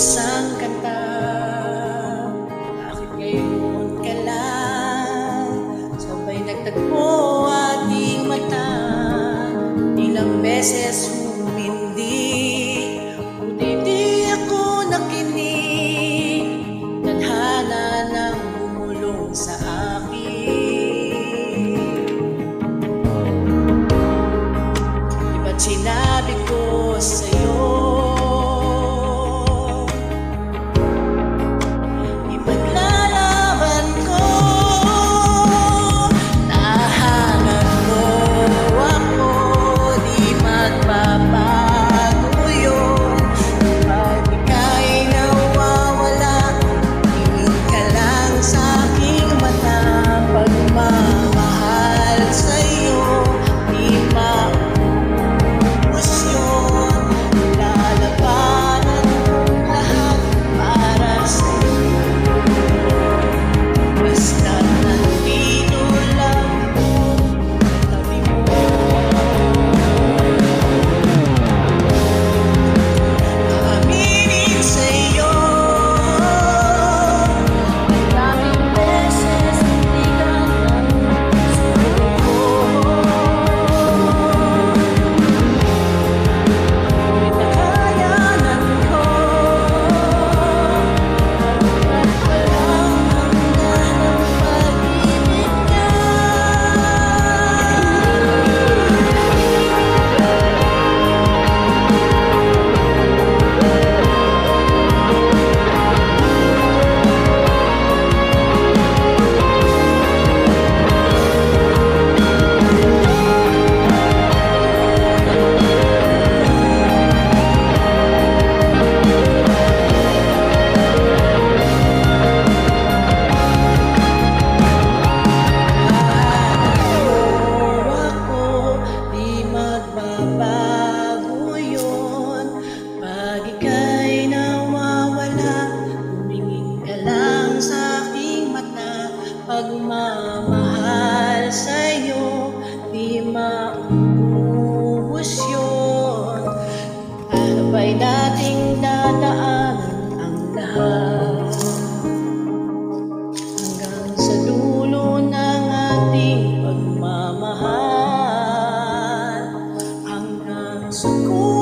isang kanta. Bakit ngayon ka lang sabay nagtagpo ating mata? Ilang beses humindi, buti di ako nakinig. Tadhana nang bumulong sa akin. Di ba't sinabi ko sa'yo bago yun. Pag ika'y nawawala, tumingin ka lang sa aking mata. Pagmamahal sa'yo, di maubos yun. Ano ba'y dating dadaanan ang lahat, hanggang sa dulo ng ating pagmamahal. Suko